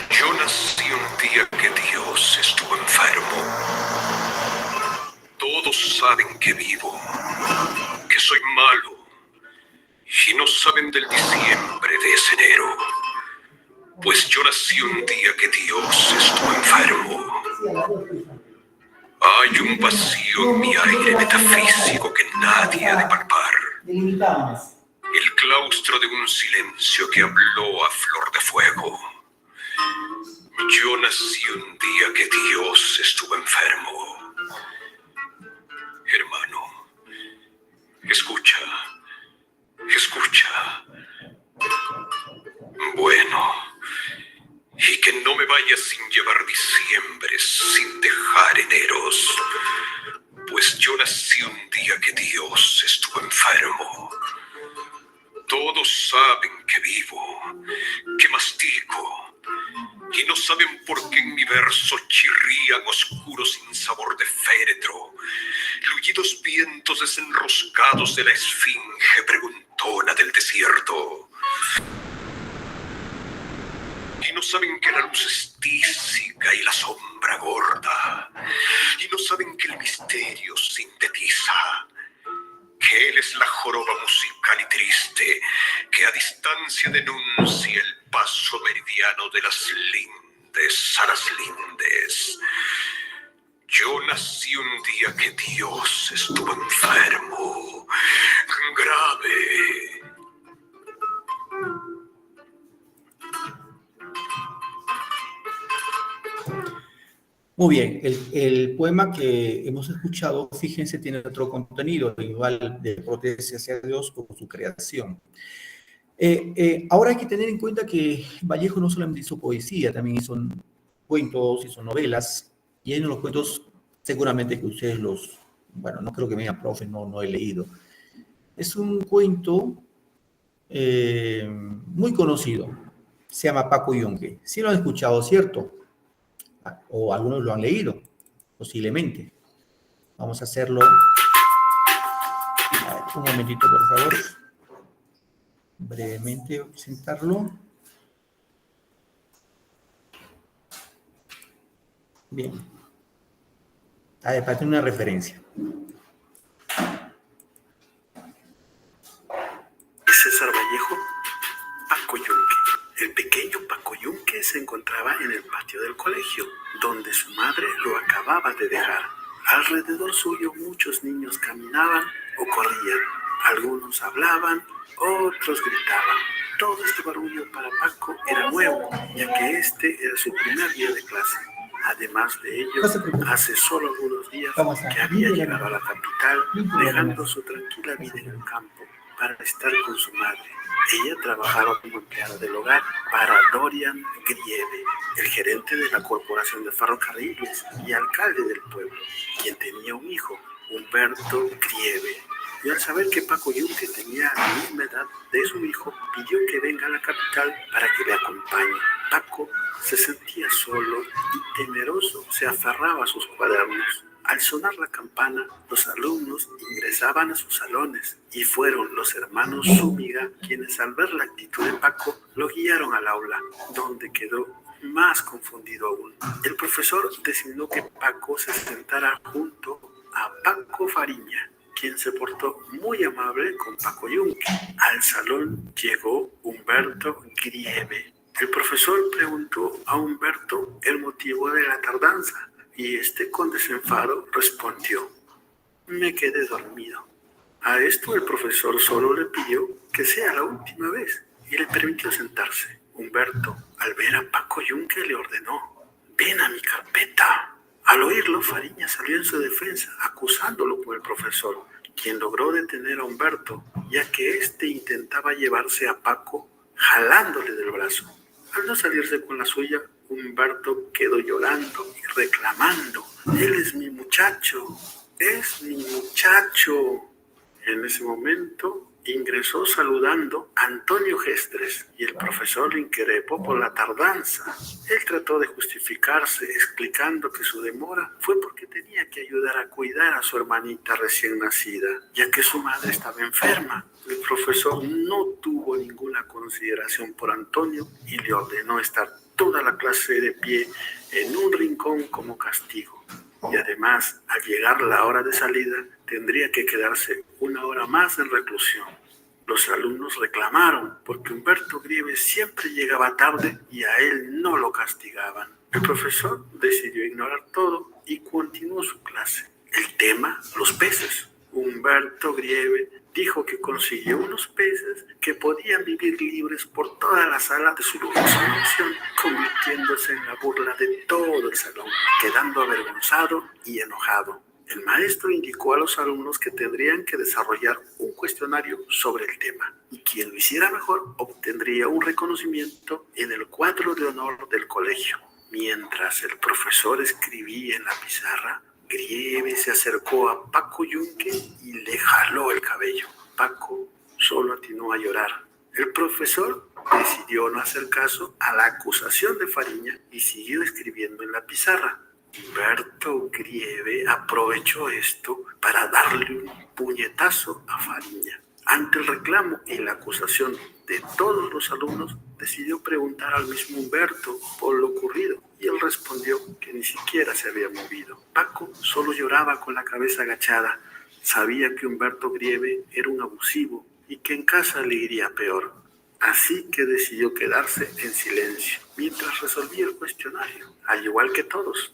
Yo nací un día que Dios estuvo enfermo. Todos saben que vivo, que soy malo, y no saben del diciembre de ese enero. Pues yo nací un día que Dios estuvo enfermo. Hay un vacío en mi aire metafísico que nadie ha de palpar. El claustro de un silencio que habló a flor de fuego. Yo nací un día que Dios estuvo enfermo. Hermano, escucha. Bueno, y que no me vaya sin llevar diciembre, sin dejar eneros, pues yo nací un día que Dios estuvo enfermo. Todos saben que vivo, que mastico, y no saben por qué en mi verso chirrían oscuros sin sabor de féretro, luyidos vientos desenroscados de la esfinge preguntona del desierto. Y no saben que la luz es tísica y la sombra gorda, y no saben que el misterio sintetiza, que él es la joroba musical y triste que a distancia denuncia el paso meridiano de las lindes a las lindes. Yo nací un día que Dios estuvo enfermo, grave. Muy bien, el poema que hemos escuchado, fíjense, tiene otro contenido, igual de protesta hacia Dios como su creación. Ahora hay que tener en cuenta que Vallejo no solamente hizo poesía, también hizo cuentos, hizo novelas, y hay unos cuentos seguramente que ustedes bueno, no creo que me digan, profe, no he leído. Es un cuento muy conocido, se llama Paco Yunque. Sí lo han escuchado, ¿cierto? O algunos lo han leído, posiblemente. Vamos a hacerlo. A ver, un momentito, por favor. Brevemente presentarlo. Bien. A ver, para tener una referencia. César Vallejo, Paco Yunque. El pequeño Paco Yunque se encontraba en el patio del colegio, donde su madre lo acababa de dejar. Alrededor suyo muchos niños caminaban o corrían. Algunos hablaban, otros gritaban. Todo este barullo para Paco era nuevo, ya que este era su primer día de clase. Además de ello, hace solo algunos días que había llegado a la capital, dejando su tranquila vida en el campo para estar con su madre. Ella trabajaba como empleada del hogar para Dorian Grieve, el gerente de la Corporación de Ferrocarriles y alcalde del pueblo, quien tenía un hijo, Humberto Grieve. Y al saber que Paco Yunque tenía la misma edad de su hijo, pidió que venga a la capital para que le acompañe. Paco se sentía solo y temeroso, se aferraba a sus cuadernos. Al sonar la campana, los alumnos ingresaban a sus salones y fueron los hermanos Zúñiga quienes, al ver la actitud de Paco, lo guiaron al aula, donde quedó más confundido aún. El profesor designó que Paco se sentara junto a Paco Fariña, quien se portó muy amable con Paco Yunque. Al salón llegó Humberto Grieve. El profesor preguntó a Humberto el motivo de la tardanza y este, con desenfado, respondió: me quedé dormido. A esto el profesor solo le pidió que sea la última vez y le permitió sentarse. Humberto, al ver a Paco Yunque, le ordenó: ven a mi carpeta. Al oírlo, Fariña salió en su defensa, acusándolo por el profesor, quien logró detener a Humberto, ya que éste intentaba llevarse a Paco jalándole del brazo. Al no salirse con la suya, Humberto quedó llorando y reclamando: él es mi muchacho, es mi muchacho. En ese momento ingresó saludando a Antonio Gestres y el profesor le increpó por la tardanza. Él trató de justificarse, explicando que su demora fue porque tenía que ayudar a cuidar a su hermanita recién nacida, ya que su madre estaba enferma. El profesor no tuvo ninguna consideración por Antonio y le ordenó estar toda la clase de pie en un rincón como castigo. Y además, al llegar la hora de salida, tendría que quedarse 1 hora más en reclusión. Los alumnos reclamaron porque Humberto Grieve siempre llegaba tarde y a él no lo castigaban. El profesor decidió ignorar todo y continuó su clase. El tema: los peces. Humberto Grieve dijo que consiguió unos peces que podían vivir libres por toda la sala de su lujosa mansión, convirtiéndose en la burla de todo el salón, quedando avergonzado y enojado. El maestro indicó a los alumnos que tendrían que desarrollar un cuestionario sobre el tema, y quien lo hiciera mejor obtendría un reconocimiento en el cuadro de honor del colegio. Mientras el profesor escribía en la pizarra, Grieve se acercó a Paco Yunque y le jaló el cabello. Paco solo atinó a llorar. El profesor decidió no hacer caso a la acusación de Fariña y siguió escribiendo en la pizarra. Humberto Grieve aprovechó esto para darle un puñetazo a Fariña. Ante el reclamo y la acusación de todos los alumnos, decidió preguntar al mismo Humberto por lo ocurrido y él respondió que ni siquiera se había movido. Paco solo lloraba con la cabeza agachada. Sabía que Humberto Grieve era un abusivo y que en casa le iría peor. Así que decidió quedarse en silencio mientras resolvía el cuestionario, al igual que todos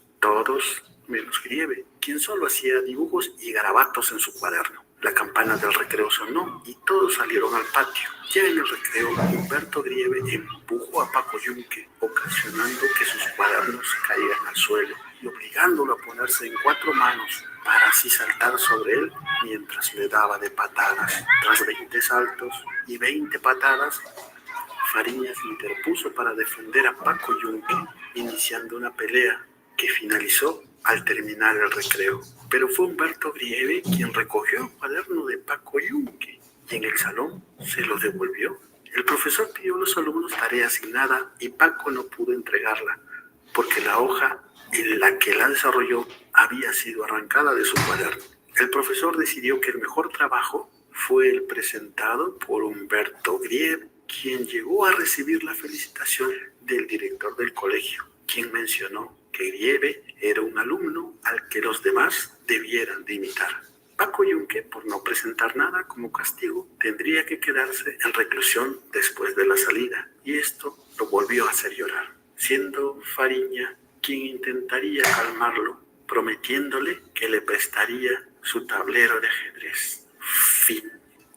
menos Grieve, quien solo hacía dibujos y garabatos en su cuaderno. La campana del recreo sonó y todos salieron al patio. Ya en el recreo, Humberto Grieve empujó a Paco Yunque, ocasionando que sus cuadernos caigan al suelo y obligándolo a ponerse en 4 manos para así saltar sobre él mientras le daba de patadas. Tras 20 saltos y 20 patadas, Fariña se interpuso para defender a Paco Yunque, iniciando una pelea que finalizó al terminar el recreo. Pero fue Humberto Grieve quien recogió el cuaderno de Paco Yunque y en el salón se lo devolvió. El profesor pidió a los alumnos tarea asignada y Paco no pudo entregarla porque la hoja en la que la desarrolló había sido arrancada de su cuaderno. El profesor decidió que el mejor trabajo fue el presentado por Humberto Grieve, quien llegó a recibir la felicitación del director del colegio, quien mencionó que Grieve era un alumno al que los demás debieran de imitar. Paco Yunque, por no presentar nada como castigo, tendría que quedarse en reclusión después de la salida, y esto lo volvió a hacer llorar, siendo Fariña quien intentaría calmarlo, prometiéndole que le prestaría su tablero de ajedrez. Fin.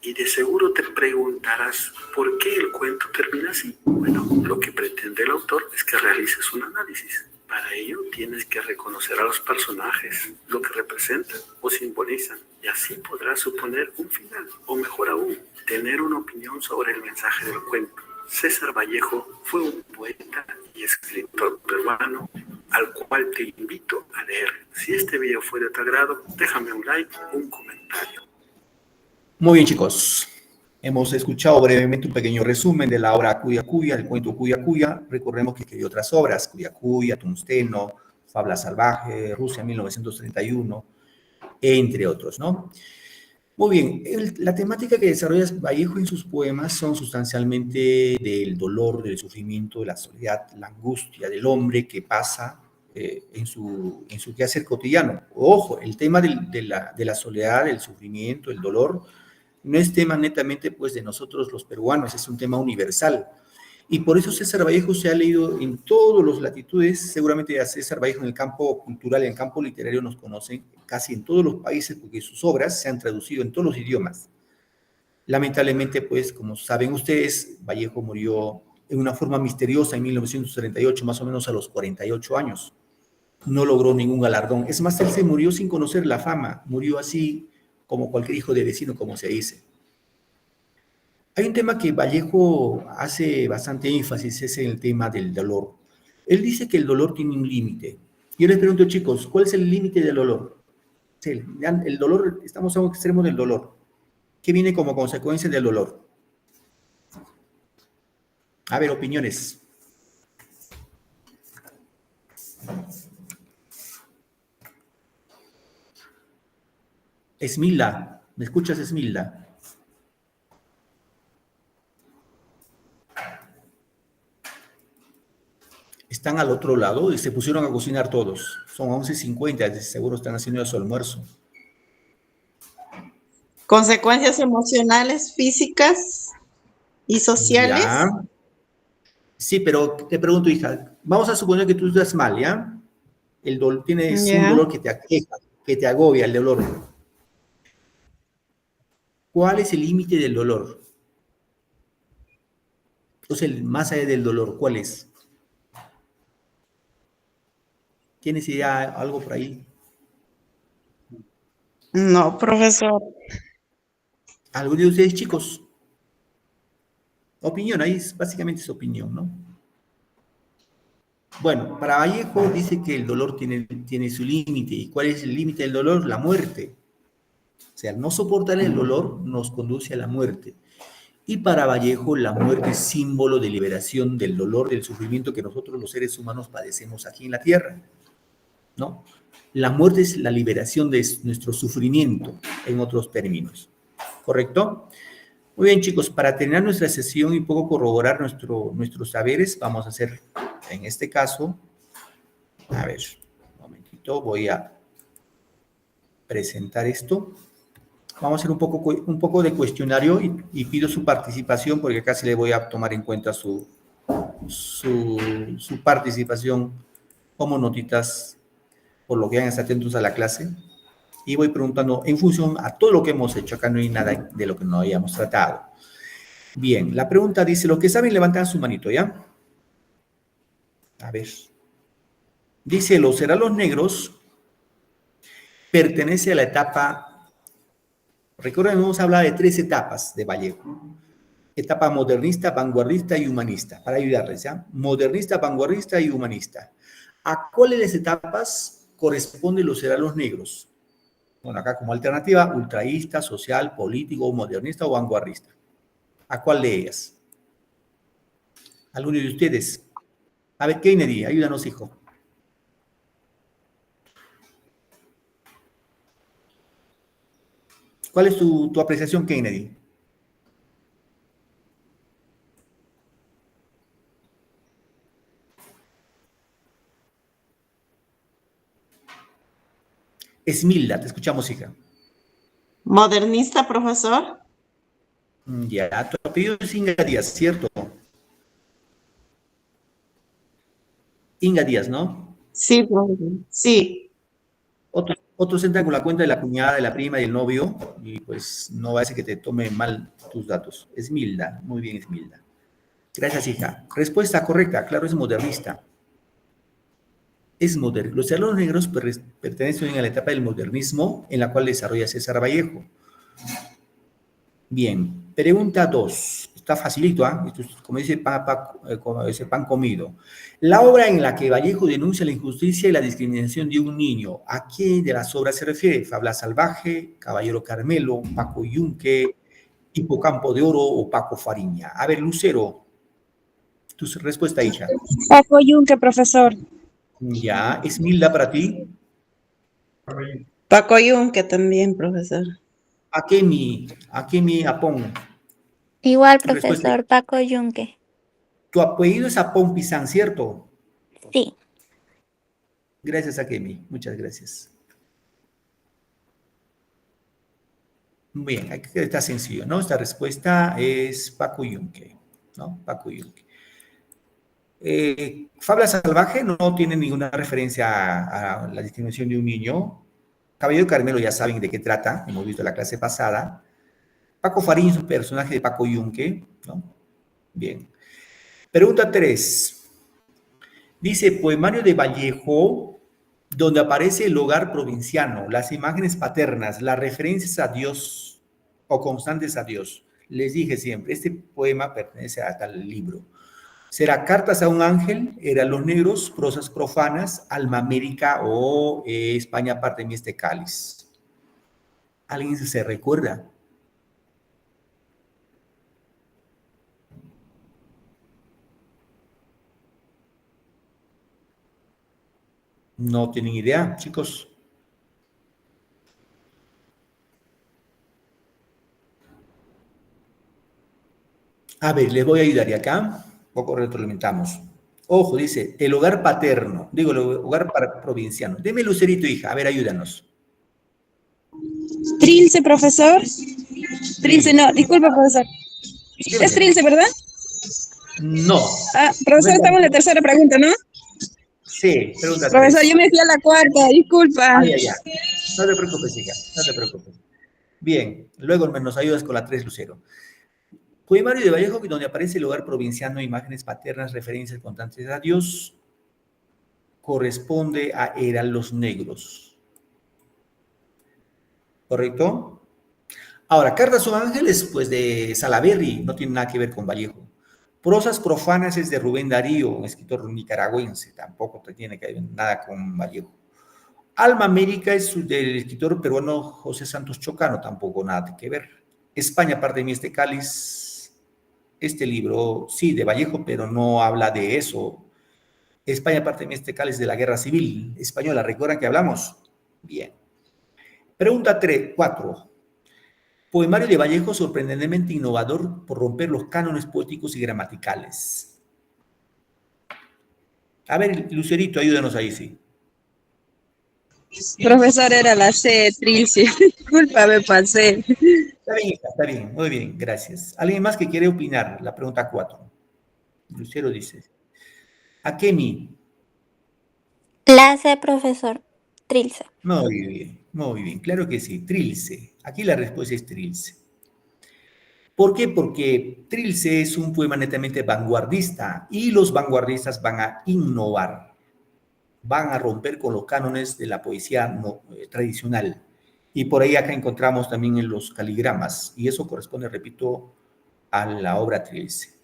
Y de seguro te preguntarás, ¿por qué el cuento termina así? Bueno, lo que pretende el autor es que realices un análisis. Para ello tienes que reconocer a los personajes, lo que representan o simbolizan, y así podrás suponer un final, o mejor aún, tener una opinión sobre el mensaje del cuento. César Vallejo fue un poeta y escritor peruano al cual te invito a leer. Si este video fue de tu agrado, déjame un like o un comentario. Muy bien, chicos. Hemos escuchado brevemente un pequeño resumen de la obra Cuya Cuya, el cuento Cuya Cuya. Recordemos que escribió otras obras, Cuya Cuya, Tungsteno, Fabla Salvaje, Rusia 1931, entre otros, ¿no? Muy bien, la temática que desarrolla Vallejo en sus poemas son sustancialmente del dolor, del sufrimiento, de la soledad, la angustia del hombre que pasa en su quehacer cotidiano. Ojo, el tema de la soledad, el sufrimiento, el dolor, no es tema netamente pues de nosotros los peruanos, es un tema universal. Y por eso César Vallejo se ha leído en todas las latitudes. Seguramente a César Vallejo en el campo cultural, en el campo literario nos conocen casi en todos los países porque sus obras se han traducido en todos los idiomas. Lamentablemente, pues, como saben ustedes, Vallejo murió en una forma misteriosa en 1938, más o menos a los 48 años. No logró ningún galardón. Es más, él se murió sin conocer la fama. Murió así como cualquier hijo de vecino, como se dice. Hay un tema que Vallejo hace bastante énfasis, es el tema del dolor. Él dice que el dolor tiene un límite. Yo les pregunto, chicos, ¿cuál es el límite del dolor? El dolor, estamos a un extremo del dolor. ¿Qué viene como consecuencia del dolor? A ver, opiniones. Esmilda, ¿me escuchas, Esmilda? Están al otro lado y se pusieron a cocinar todos. Son 11:50, de seguro están haciendo su almuerzo. Consecuencias emocionales, físicas y sociales. Ya. Sí, pero te pregunto, hija, vamos a suponer que tú estás mal, ¿ya? Tienes un dolor que te aqueja, que te agobia, el dolor. ¿Cuál es el límite del dolor? Entonces, más allá del dolor, ¿cuál es? ¿Tienes idea algo por ahí? No, profesor. ¿Alguno de ustedes, chicos? Opinión, ahí básicamente es opinión, ¿no? Bueno, para Vallejo dice que el dolor tiene su límite. ¿Y cuál es el límite del dolor? La muerte. O sea, no soportar el dolor nos conduce a la muerte. Y para Vallejo, la muerte es símbolo de liberación del dolor, del sufrimiento que nosotros los seres humanos padecemos aquí en la Tierra, ¿no? La muerte es la liberación de nuestro sufrimiento, en otros términos. ¿Correcto? Muy bien, chicos, para terminar nuestra sesión y un poco corroborar nuestros saberes, vamos a hacer, en este caso, a ver, un momentito, voy a presentar esto. Vamos a hacer un poco de cuestionario y pido su participación porque casi le voy a tomar en cuenta su participación como notitas, por lo que vayan a estar atentos a la clase. Y voy preguntando en función a todo lo que hemos hecho. Acá no hay nada de lo que no hayamos tratado. Bien, la pregunta dice, los que saben levantan su manito, ¿ya? A ver. Dice, los ceralos negros pertenece a la etapa, recuerden, hemos hablado de 3 etapas de Vallejo. Etapa modernista, vanguardista y humanista, para ayudarles, ¿ya? Modernista, vanguardista y humanista. ¿A cuáles de las etapas corresponden los ceralos negros? Bueno, acá como alternativa, ultraísta, social, político, modernista o vanguardista. ¿A cuál de ellas? ¿Alguno de ustedes? A ver, Kennedy, ayúdanos, hijo. ¿Cuál es tu apreciación, Kennedy? Esmilda, te escuchamos, hija. Modernista, profesor. Ya, tu apellido es Inga Díaz, ¿cierto? Inga Díaz, ¿no? Sí, profesor. Sí. Otros entran con la cuenta de la cuñada, de la prima y el novio, y pues no va a ser que te tome mal tus datos. Esmilda, muy bien, Esmilda. Gracias, hija. Respuesta correcta, claro, es modernista. Es moderno. Los salones negros pertenecen a la etapa del modernismo en la cual desarrolla César Vallejo. Bien, pregunta 2. Está facilito, ¿ah? Esto es, como dice pan comido. La obra en la que Vallejo denuncia la injusticia y la discriminación de un niño. ¿A qué de las obras se refiere? Fabla Salvaje, Caballero Carmelo, Paco Yunque, Hipocampo de Oro o Paco Fariña. A ver, Lucero, tu respuesta, hija. Paco Yunque, profesor. Ya, Esmilda, para ti. Paco Yunque también, profesor. Akemi Apón. Igual, Respuesta. profesor Paco Yunque. Tu apellido es Apón Pizán, ¿cierto? Sí. Gracias, Akemi. Muchas gracias. Bien, aquí está sencillo, ¿no? Esta respuesta es Paco Yunque, ¿no? Paco Yunque. Fabla Salvaje no tiene ninguna referencia a la discriminación de un niño. Caballero Carmelo ya saben de qué trata, hemos visto la clase pasada. Paco Fariña es un personaje de Paco Yunque, ¿no? Bien. Pregunta 3. Dice, poemario de Vallejo, donde aparece el hogar provinciano, las imágenes paternas, las referencias a Dios o constantes a Dios. Les dije siempre, este poema pertenece a tal libro. ¿Será Cartas a un ángel? ¿Eran los negros? ¿Prosas profanas? ¿Alma América? ¿O España parte de mí este cáliz? ¿Alguien se recuerda? No tienen idea, chicos. A ver, les voy a ayudar y acá un poco retroalimentamos. Ojo, dice, el hogar paterno, digo, el hogar provinciano. Deme Lucerito, hija, a ver, ayúdanos. Trilce, profesor. Trilce, no, disculpa, profesor. Es Trilce, ¿verdad? No. Ah, profesor, estamos en la tercera pregunta, ¿no? Sí, pregunta 3. Profesor, yo me fui a la cuarta, disculpa. Ah, ya. No te preocupes, hija, no te preocupes. Bien, luego nos ayudas con la 3, Lucero. Poemario de Vallejo, donde aparece el hogar provinciano, imágenes paternas, referencias constantes a Dios, corresponde a Eran los negros. ¿Correcto? Ahora, Cartas a Ángeles, pues de Salaberry, no tiene nada que ver con Vallejo. Prosas profanas es de Rubén Darío, un escritor nicaragüense, tampoco tiene que ver nada con Vallejo. Alma América es del escritor peruano José Santos Chocano, tampoco nada que ver. España parte de mí este cáliz. Este libro, sí, de Vallejo, pero no habla de eso. España parte de mí este cáliz de la Guerra Civil Española. ¿Recuerdan que hablamos? Bien. Pregunta 4. Poemario de Vallejo sorprendentemente innovador por romper los cánones poéticos y gramaticales. A ver, Lucerito, ayúdanos ahí, sí. Profesor, era la C, Trilce. Disculpa, me pasé. Está bien, hija, está bien, muy bien, gracias. ¿Alguien más que quiere opinar? La pregunta 4. Lucero dice. Akemi. La C, profesor. Trilce. Muy bien, claro que sí, Trilce. Aquí la respuesta es Trilce. ¿Por qué? Porque Trilce es un poema netamente vanguardista y los vanguardistas van a innovar, van a romper con los cánones de la poesía tradicional. Y por ahí acá encontramos también en los caligramas, y eso corresponde, repito, a la obra Trilce.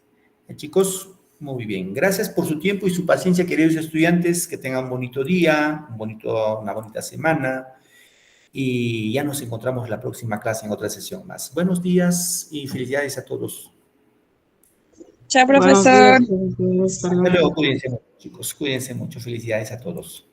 Chicos, muy bien. Gracias por su tiempo y su paciencia, queridos estudiantes. Que tengan un bonito día, una bonita semana. Y ya nos encontramos en la próxima clase en otra sesión más. Buenos días y felicidades a todos. Chao, profesor. Hasta luego, cuídense mucho, chicos. Cuídense mucho. Felicidades a todos.